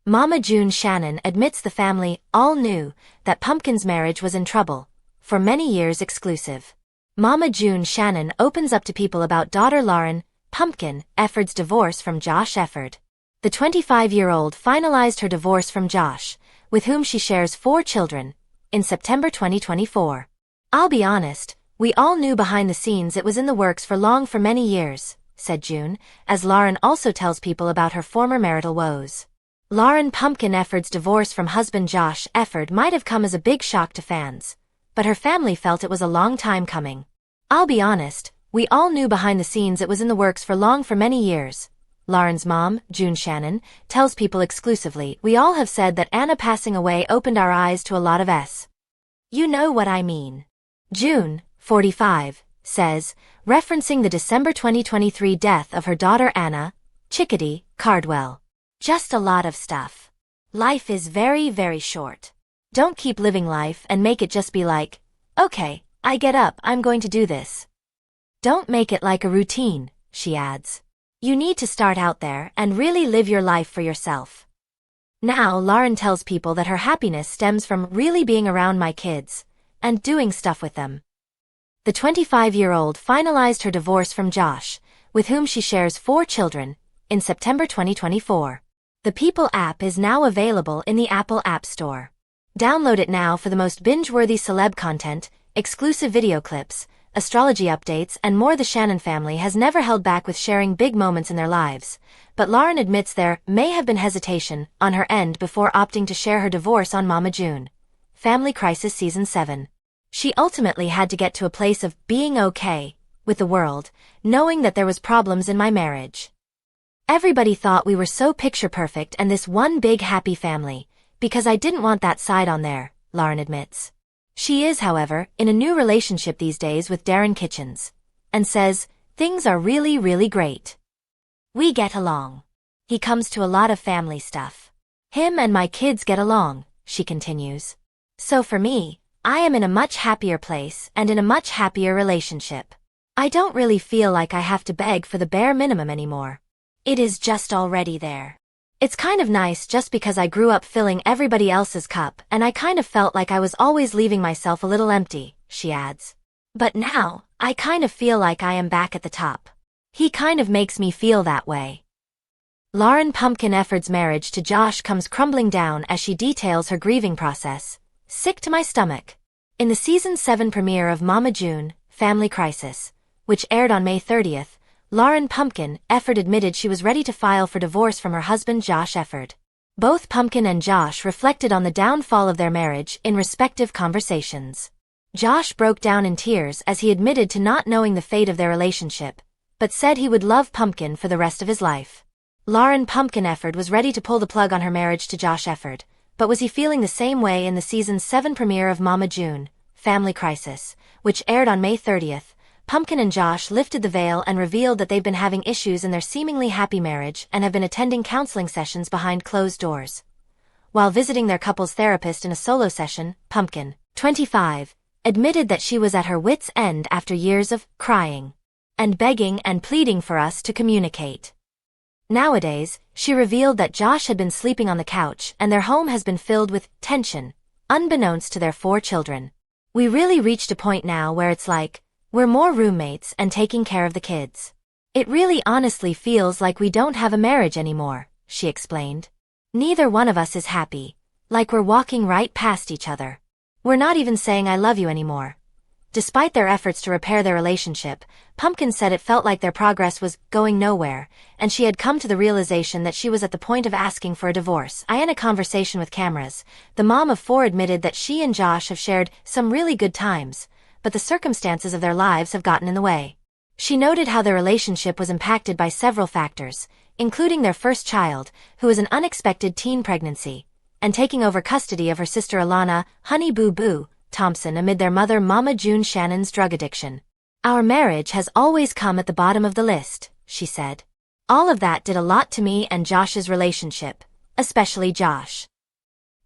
Mama June Shannon admits the family all knew that Pumpkin's marriage was in trouble, for many years exclusive. Mama June Shannon opens up to people about daughter Lauryn, Pumpkin, Efird's divorce from Josh Efird. The 25-year-old finalized her divorce from Josh, with whom she shares 4 children, in September 2024. "I'll be honest, we all knew behind the scenes it was in the works for many years," said June, as Lauryn also tells people about her former marital woes. Lauryn Pumpkin Efird's divorce from husband Josh Efird might have come as a big shock to fans, but her family felt it was a long time coming. "I'll be honest, we all knew behind the scenes it was in the works for many years," Lauryn's mom, June Shannon, tells people exclusively. "We all have said that Anna passing away opened our eyes to a lot of s. You know what I mean." June, 45, says, referencing the December 2023 death of her daughter Anna, Chickadee, Cardwell. "Just a lot of stuff. Life is very, very short. Don't keep living life and make it just be like, okay, I get up, I'm going to do this. Don't make it like a routine," she adds. "You need to start out there and really live your life for yourself." Now Lauryn tells people that her happiness stems from really being around my kids and doing stuff with them. The 25-year-old finalized her divorce from Josh, with whom she shares 4 children, in September 2024. The People app is now available in the Apple App Store. Download it now for the most binge-worthy celeb content, exclusive video clips, astrology updates and more. The Shannon family has never held back with sharing big moments in their lives, but Lauryn admits there may have been hesitation on her end before opting to share her divorce on Mama June. Family Crisis Season 7. "She ultimately had to get to a place of being okay with the world, knowing that there was problems in my marriage. Everybody thought we were so picture perfect and this one big happy family, because I didn't want that side on there," Lauryn admits. She is, however, in a new relationship these days with Darrin Kitchens, and says, "Things are really, really great. We get along. He comes to a lot of family stuff. Him and my kids get along," she continues. "So for me, I am in a much happier place and in a much happier relationship. I don't really feel like I have to beg for the bare minimum anymore. It is just already there. It's kind of nice just because I grew up filling everybody else's cup and I kind of felt like I was always leaving myself a little empty," she adds. "But now, I kind of feel like I am back at the top. He kind of makes me feel that way." Lauryn Pumpkin Efird's marriage to Josh comes crumbling down as she details her grieving process. "Sick to my stomach." In the Season 7 premiere of Mama June, Family Crisis, which aired on May 30th, Lauryn Pumpkin Efird admitted she was ready to file for divorce from her husband Josh Efird. Both Pumpkin and Josh reflected on the downfall of their marriage in respective conversations. Josh broke down in tears as he admitted to not knowing the fate of their relationship, but said he would love Pumpkin for the rest of his life. Lauryn Pumpkin Efird was ready to pull the plug on her marriage to Josh Efird, but was he feeling the same way in the Season 7 premiere of Mama June, Family Crisis, which aired on May 30th? Pumpkin and Josh lifted the veil and revealed that they've been having issues in their seemingly happy marriage and have been attending counseling sessions behind closed doors. While visiting their couple's therapist in a solo session, Pumpkin, 25, admitted that she was at her wits' end after years of crying and begging and pleading for us to communicate. Nowadays, she revealed that Josh had been sleeping on the couch and their home has been filled with tension, unbeknownst to their 4 children. "We really reached a point now where it's like, we're more roommates and taking care of the kids. It really honestly feels like we don't have a marriage anymore," she explained. "Neither one of us is happy, like we're walking right past each other. We're not even saying I love you anymore." Despite their efforts to repair their relationship, Pumpkin said it felt like their progress was going nowhere, and she had come to the realization that she was at the point of asking for a divorce. In a conversation with cameras, the mom of 4 admitted that she and Josh have shared some really good times, but the circumstances of their lives have gotten in the way. She noted how their relationship was impacted by several factors, including their first child, who was an unexpected teen pregnancy, and taking over custody of her sister Alana, Honey Boo Boo, Thompson amid their mother Mama June Shannon's drug addiction. "Our marriage has always come at the bottom of the list," she said. "All of that did a lot to me and Josh's relationship, especially Josh."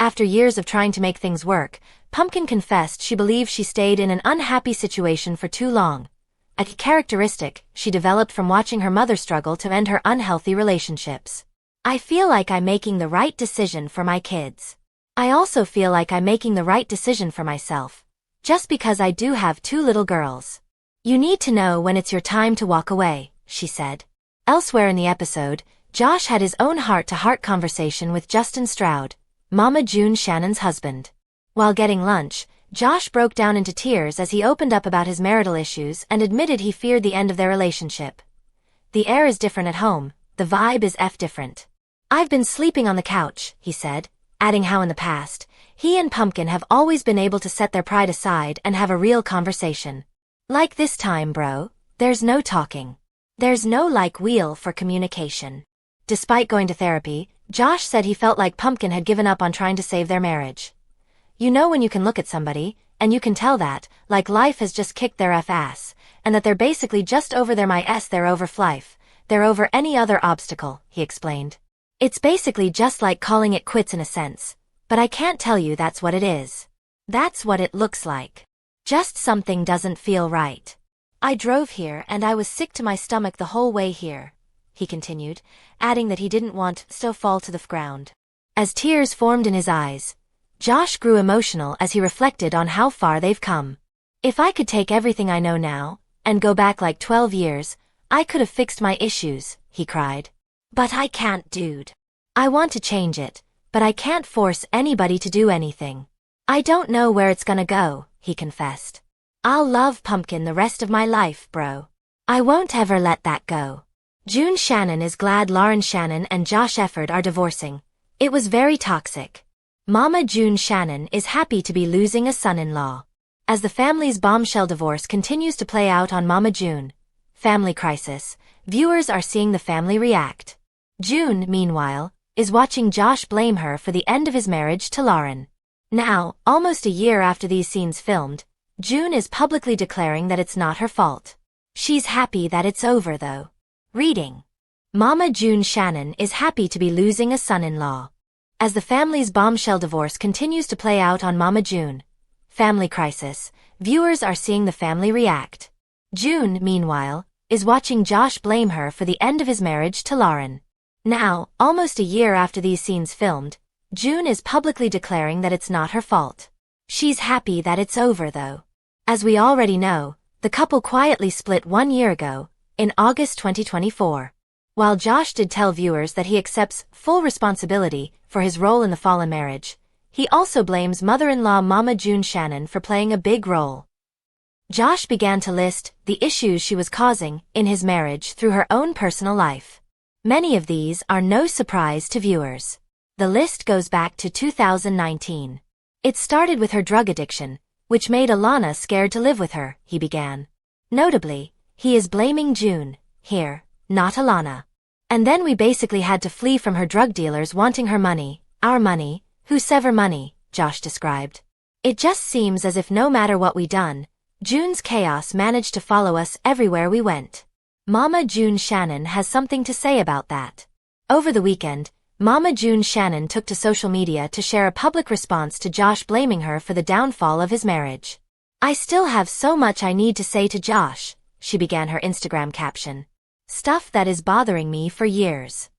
After years of trying to make things work, Pumpkin confessed she believed she stayed in an unhappy situation for too long, a characteristic she developed from watching her mother struggle to end her unhealthy relationships. I feel like I'm making the right decision for my kids. I also feel like I'm making the right decision for myself, just because I do have 2 little girls. You need to know when it's your time to walk away, she said. Elsewhere in the episode, Josh had his own heart-to-heart conversation with Justin Stroud, Mama June Shannon's husband. While getting lunch, Josh broke down into tears as he opened up about his marital issues and admitted he feared the end of their relationship. The air is different at home, the vibe is different. I've been sleeping on the couch, he said, adding how in the past, he and Pumpkin have always been able to set their pride aside and have a real conversation. Like this time, bro, there's no talking. There's no wheel for communication. Despite going to therapy, Josh said he felt like Pumpkin had given up on trying to save their marriage. You know when you can look at somebody, and you can tell that, life has just kicked their ass, and that they're basically just over they're over life, they're over any other obstacle, he explained. It's basically just like calling it quits in a sense, but I can't tell you that's what it is. That's what it looks like. Just something doesn't feel right. I drove here and I was sick to my stomach the whole way here, he continued, adding that he didn't want to fall to the ground. As tears formed in his eyes, Josh grew emotional as he reflected on how far they've come. If I could take everything I know now, and go back 12 years, I could have fixed my issues, he cried. But I can't, dude. I want to change it, but I can't force anybody to do anything. I don't know where it's gonna go, he confessed. I'll love Pumpkin the rest of my life, bro. I won't ever let that go. June Shannon is glad Lauryn Shannon and Josh Efird are divorcing. It was very toxic. Mama June Shannon is happy to be losing a son-in-law. As the family's bombshell divorce continues to play out on Mama June, Family Crisis, viewers are seeing the family react. June, meanwhile, is watching Josh blame her for the end of his marriage to Lauryn. Now, almost a year after these scenes filmed, June is publicly declaring that it's not her fault. She's happy that it's over though. Reading. Mama June Shannon is happy to be losing a son-in-law. As the family's bombshell divorce continues to play out on Mama June, Family Crisis, viewers are seeing the family react. June, meanwhile, is watching Josh blame her for the end of his marriage to Lauryn. Now, almost a year after these scenes filmed, June is publicly declaring that it's not her fault. She's happy that it's over though. As we already know, the couple quietly split 1 year ago, in August 2024. While Josh did tell viewers that he accepts full responsibility for his role in the fallen marriage, he also blames mother-in-law Mama June Shannon for playing a big role. Josh began to list the issues she was causing in his marriage through her own personal life. Many of these are no surprise to viewers. The list goes back to 2019. It started with her drug addiction, which made Alana scared to live with her, he began. Notably, he is blaming June, here, not Alana. And then we basically had to flee from her drug dealers wanting her money, our money, who sever money, Josh described. It just seems as if no matter what we done, June's chaos managed to follow us everywhere we went. Mama June Shannon has something to say about that. Over the weekend, Mama June Shannon took to social media to share a public response to Josh blaming her for the downfall of his marriage. I still have so much I need to say to Josh, she began her Instagram caption. Stuff that is bothering me for years.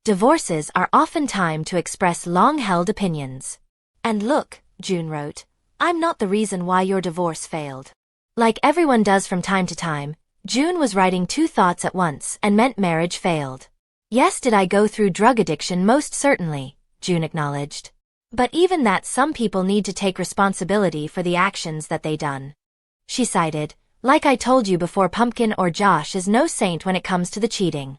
Divorces are often time to express long-held opinions. And look, June wrote, I'm not the reason why your divorce failed. Like everyone does from time to time, June was writing 2 thoughts at once and meant marriage failed. Yes, did I go through drug addiction? Most certainly, June acknowledged. But even that, some people need to take responsibility for the actions that they done. She cited, like I told you before, Pumpkin or Josh is no saint when it comes to the cheating.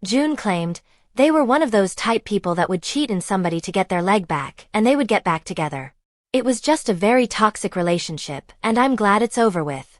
June claimed, they were one of those type people that would cheat in somebody to get their leg back and they would get back together. It was just a very toxic relationship and I'm glad it's over with.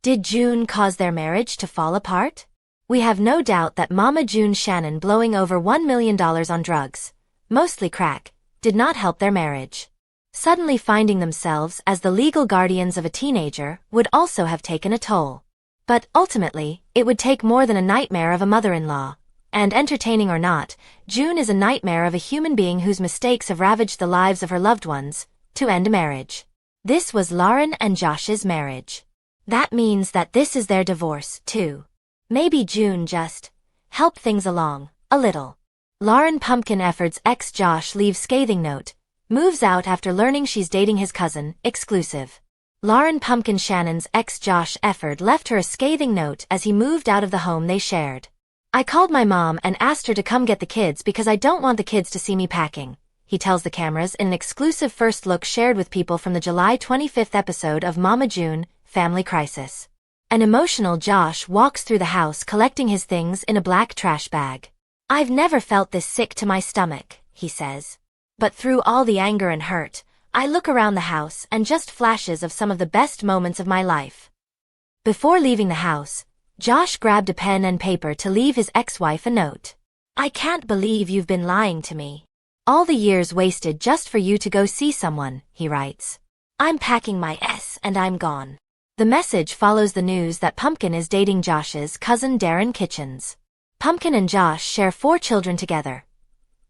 Did June cause their marriage to fall apart? We have no doubt that Mama June Shannon blowing over $1 million on drugs, mostly crack, did not help their marriage. Suddenly finding themselves as the legal guardians of a teenager would also have taken a toll. But ultimately, it would take more than a nightmare of a mother-in-law. And entertaining or not, June is a nightmare of a human being whose mistakes have ravaged the lives of her loved ones, to end a marriage. This was Lauryn and Josh's marriage. That means that this is their divorce, too. Maybe June just helped things along, a little. Lauryn Pumpkin Efird's ex Josh leaves scathing note. Moves out after learning she's dating his cousin, exclusive. Lauryn Pumpkin Shannon's ex Josh Efird left her a scathing note as he moved out of the home they shared. "I called my mom and asked her to come get the kids because I don't want the kids to see me packing," he tells the cameras in an exclusive first look shared with people from the July 25th episode of Mama June, Family Crisis. An emotional Josh walks through the house collecting his things in a black trash bag. "I've never felt this sick to my stomach," he says. "But through all the anger and hurt, I look around the house and just flashes of some of the best moments of my life." Before leaving the house, Josh grabbed a pen and paper to leave his ex-wife a note. "I can't believe you've been lying to me. All the years wasted just for you to go see someone," he writes. "I'm packing my S and I'm gone." The message follows the news that Pumpkin is dating Josh's cousin Darrin Kitchens. Pumpkin and Josh share 4 children together.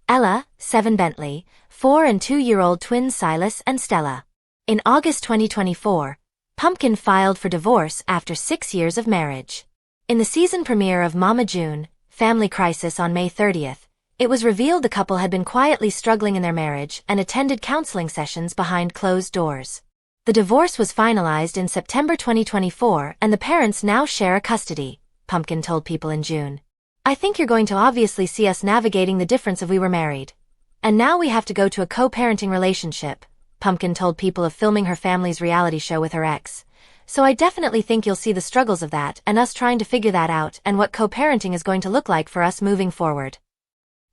Ella, 7, Bentley, 4 and 2-year-old twins Silas and Stella. In August 2024, Pumpkin filed for divorce after 6 years of marriage. In the season premiere of Mama June, Family Crisis on May 30th, it was revealed the couple had been quietly struggling in their marriage and attended counseling sessions behind closed doors. The divorce was finalized in September 2024 and the parents now share custody, Pumpkin told People in June. "I think you're going to obviously see us navigating the difference of we were married. And now we have to go to a co-parenting relationship," Pumpkin told People of filming her family's reality show with her ex. "So I definitely think you'll see the struggles of that and us trying to figure that out and what co-parenting is going to look like for us moving forward."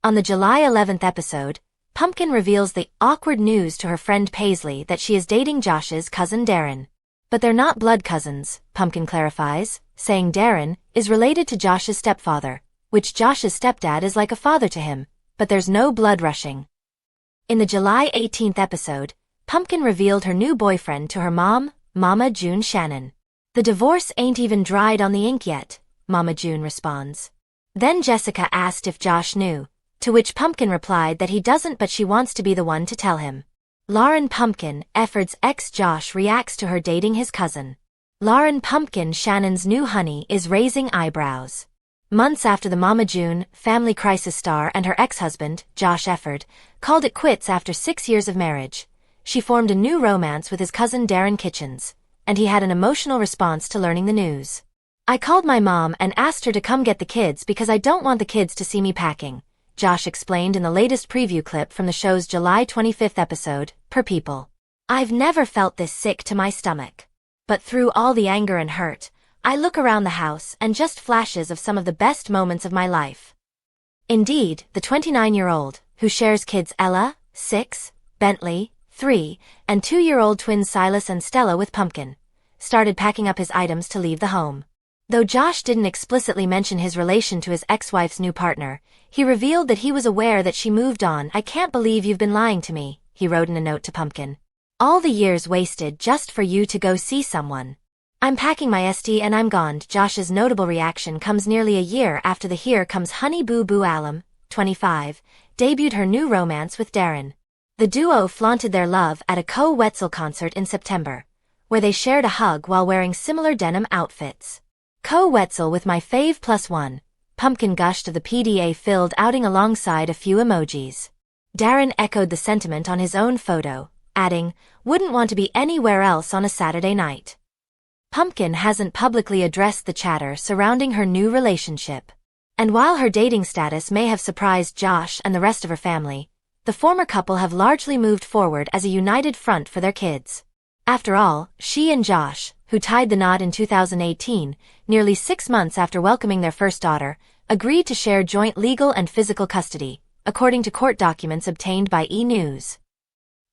On the July 11th episode, Pumpkin reveals the awkward news to her friend Paisley that she is dating Josh's cousin Darrin. But they're not blood cousins, Pumpkin clarifies, saying Darrin is related to Josh's stepfather, which Josh's stepdad is like a father to him, but there's no blood rushing. In the July 18th episode, Pumpkin revealed her new boyfriend to her mom, Mama June Shannon. "The divorce ain't even dried on the ink yet," Mama June responds. Then Jessica asked if Josh knew, to which Pumpkin replied that he doesn't but she wants to be the one to tell him. Lauryn Pumpkin Efird's ex Josh reacts to her dating his cousin. Lauryn Pumpkin Shannon's new honey is raising eyebrows. Months after the Mama June, Family Crisis star and her ex-husband, Josh Efird, called it quits after 6 years of marriage, she formed a new romance with his cousin Darrin Kitchens, and he had an emotional response to learning the news. "I called my mom and asked her to come get the kids because I don't want the kids to see me packing," Josh explained in the latest preview clip from the show's July 25th episode, Per People. "I've never felt this sick to my stomach. But through all the anger and hurt, I look around the house and just flashes of some of the best moments of my life." Indeed, the 29-year-old, who shares kids Ella, 6, Bentley, 3, and 2-year-old twins Silas and Stella with Pumpkin, started packing up his items to leave the home. Though Josh didn't explicitly mention his relation to his ex-wife's new partner, he revealed that he was aware that she moved on. "I can't believe you've been lying to me," he wrote in a note to Pumpkin. "All the years wasted just for you to go see someone. I'm packing my ST and I'm gone." Josh's notable reaction comes nearly a year after the Here Comes Honey Boo Boo alum, 25, debuted her new romance with Darrin. The duo flaunted their love at a Co-Wetzel concert in September, where they shared a hug while wearing similar denim outfits. "Co-Wetzel with my fave +1, Pumpkin gushed of the PDA-filled outing alongside a few emojis. Darrin echoed the sentiment on his own photo, adding, "Wouldn't want to be anywhere else on a Saturday night." Pumpkin hasn't publicly addressed the chatter surrounding her new relationship. And while her dating status may have surprised Josh and the rest of her family, the former couple have largely moved forward as a united front for their kids. After all, she and Josh, who tied the knot in 2018, nearly 6 months after welcoming their first daughter, agreed to share joint legal and physical custody, according to court documents obtained by E! News.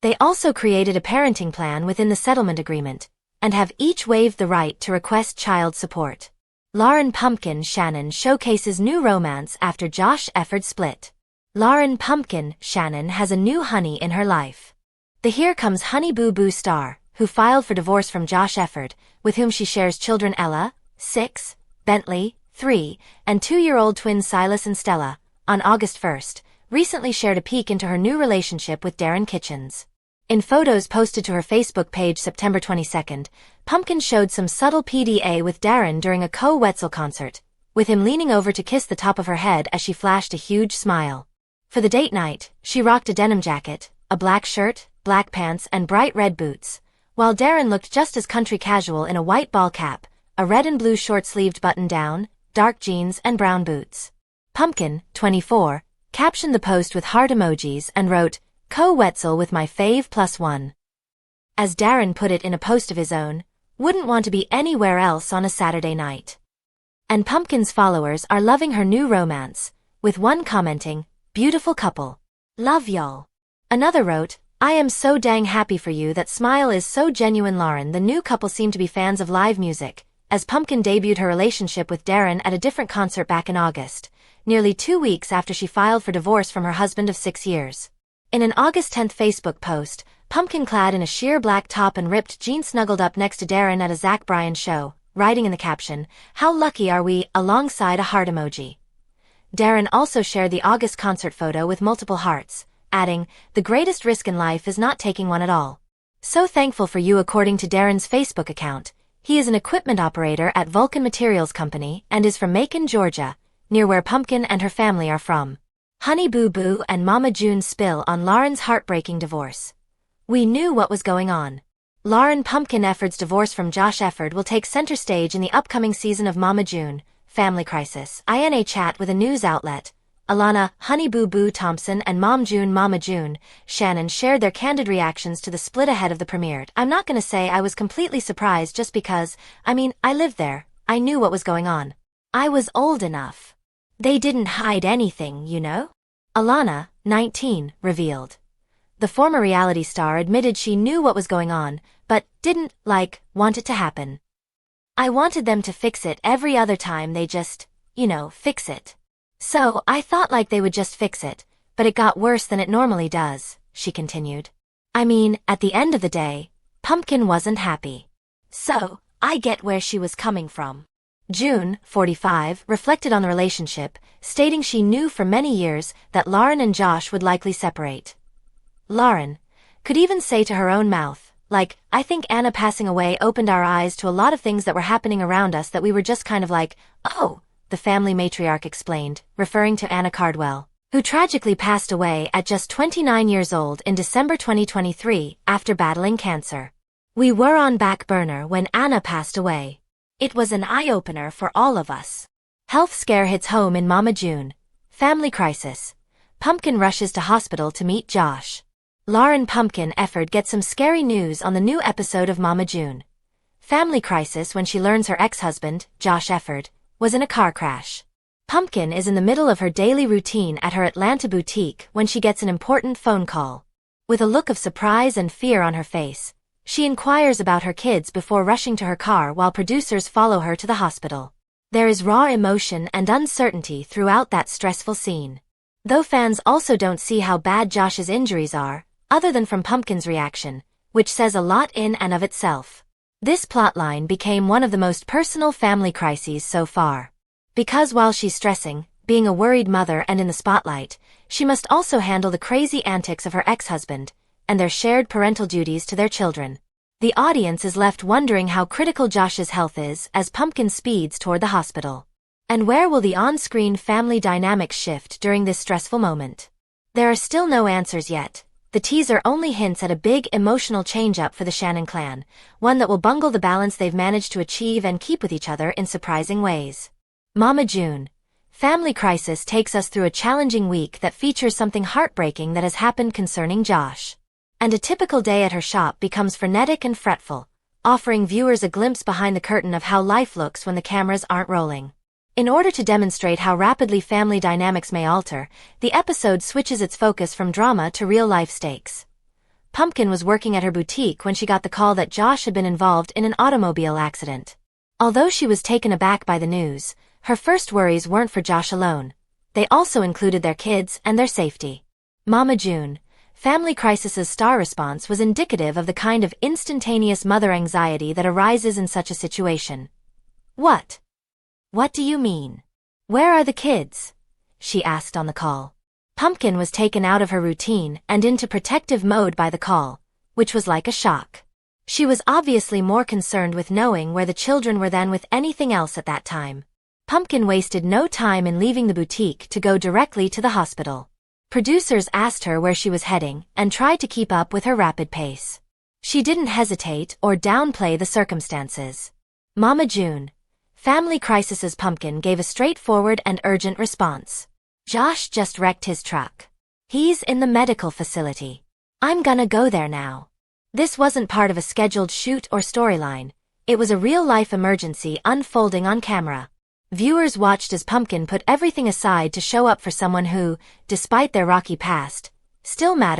They also created a parenting plan within the settlement agreement, and have each waived the right to request child support. Lauryn Pumpkin Shannon showcases new romance after Josh Efird split. Lauryn Pumpkin Shannon has a new honey in her life. The Here Comes Honey Boo Boo star, who filed for divorce from Josh Efird, with whom she shares children Ella, 6, Bentley, 3, and 2-year-old twins Silas and Stella, on August 1st, recently shared a peek into her new relationship with Darrin Kitchens. In photos posted to her Facebook page September 22nd, Pumpkin showed some subtle PDA with Darrin during a Co-Wetzel concert, with him leaning over to kiss the top of her head as she flashed a huge smile. For the date night, she rocked a denim jacket, a black shirt, black pants and bright red boots, while Darrin looked just as country casual in a white ball cap, a red and blue short-sleeved button-down, dark jeans and brown boots. Pumpkin, 24, captioned the post with heart emojis and wrote, "Co-Wetzel with my fave +1. As Darrin put it in a post of his own, wouldn't want to be anywhere else on a Saturday night. And Pumpkin's followers are loving her new romance, with one commenting, "Beautiful couple. Love y'all." Another wrote, "I am so dang happy for you. That smile is so genuine." Lauryn. The new couple seem to be fans of live music, as Pumpkin debuted her relationship with Darrin at a different concert back in August, nearly 2 weeks after she filed for divorce from her husband of 6 years. In an August 10th Facebook post, Pumpkin clad in a sheer black top and ripped jeans snuggled up next to Darrin at a Zach Bryan show, writing in the caption, "How lucky are we," alongside a heart emoji. Darrin also shared the August concert photo with multiple hearts, adding, "The greatest risk in life is not taking one at all. So thankful for you." According to Darrin's Facebook account, he is an equipment operator at Vulcan Materials Company and is from Macon, Georgia, near where Pumpkin and her family are from. Honey Boo Boo and Mama June spill on Lauryn's heartbreaking divorce. We knew what was going on. Lauryn Pumpkin Efird's divorce from Josh Efird will take center stage in the upcoming season of Mama June, Family Crisis. In a chat with a news outlet, Alana, Honey Boo Boo Thompson and Mama June Shannon shared their candid reactions to the split ahead of the premiere. "I'm not gonna say I was completely surprised just because, I lived there, I knew what was going on. I was old enough. They didn't hide anything, you know?" Alana, 19, revealed. The former reality star admitted she knew what was going on, but didn't, want it to happen. "I wanted them to fix it every other time they just, fix it. So I thought they would just fix it, but it got worse than it normally does," she continued. At the end of the day, Pumpkin wasn't happy. So, I get where she was coming from. June, 45, reflected on the relationship, stating she knew for many years that Lauryn and Josh would likely separate. Lauryn could even say to her own mouth, "I think Anna passing away opened our eyes to a lot of things that were happening around us that we were just kind of oh," the family matriarch explained, referring to Anna Cardwell, who tragically passed away at just 29 years old in December 2023 after battling cancer. "We were on back burner when Anna passed away. It was an eye-opener for all of us." Health scare hits home in Mama June. Family crisis. Pumpkin rushes to hospital to meet Josh. Lauryn Pumpkin Efird gets some scary news on the new episode of Mama June. Family crisis when she learns her ex-husband, Josh Efird, was in a car crash. Pumpkin is in the middle of her daily routine at her Atlanta boutique when she gets an important phone call. With a look of surprise and fear on her face, she inquires about her kids before rushing to her car while producers follow her to the hospital. There is raw emotion and uncertainty throughout that stressful scene. Though fans also don't see how bad Josh's injuries are, other than from Pumpkin's reaction, which says a lot in and of itself. This plotline became one of the most personal family crises so far. Because while she's stressing, being a worried mother and in the spotlight, she must also handle the crazy antics of her ex-husband, and their shared parental duties to their children. The audience is left wondering how critical Josh's health is as Pumpkin speeds toward the hospital. And where will the on-screen family dynamics shift during this stressful moment? There are still no answers yet. The teaser only hints at a big emotional change-up for the Shannon clan, one that will bungle the balance they've managed to achieve and keep with each other in surprising ways. Mama June. Family crisis takes us through a challenging week that features something heartbreaking that has happened concerning Josh. And a typical day at her shop becomes frenetic and fretful, offering viewers a glimpse behind the curtain of how life looks when the cameras aren't rolling. In order to demonstrate how rapidly family dynamics may alter, the episode switches its focus from drama to real-life stakes. Pumpkin was working at her boutique when she got the call that Josh had been involved in an automobile accident. Although she was taken aback by the news, her first worries weren't for Josh alone. They also included their kids and their safety. Mama June. Family Crisis's star response was indicative of the kind of instantaneous mother anxiety that arises in such a situation. "What? What do you mean? Where are the kids?" she asked on the call. Pumpkin was taken out of her routine and into protective mode by the call, which was like a shock. She was obviously more concerned with knowing where the children were than with anything else at that time. Pumpkin wasted no time in leaving the boutique to go directly to the hospital. Producers asked her where she was heading and tried to keep up with her rapid pace. She didn't hesitate or downplay the circumstances. Mama June, Family Crisis's Pumpkin, gave a straightforward and urgent response. Josh just wrecked his truck. He's in the medical facility. I'm gonna go there now. This wasn't part of a scheduled shoot or storyline. It was a real-life emergency unfolding on camera. Viewers watched as Pumpkin put everything aside to show up for someone who, despite their rocky past, still mattered.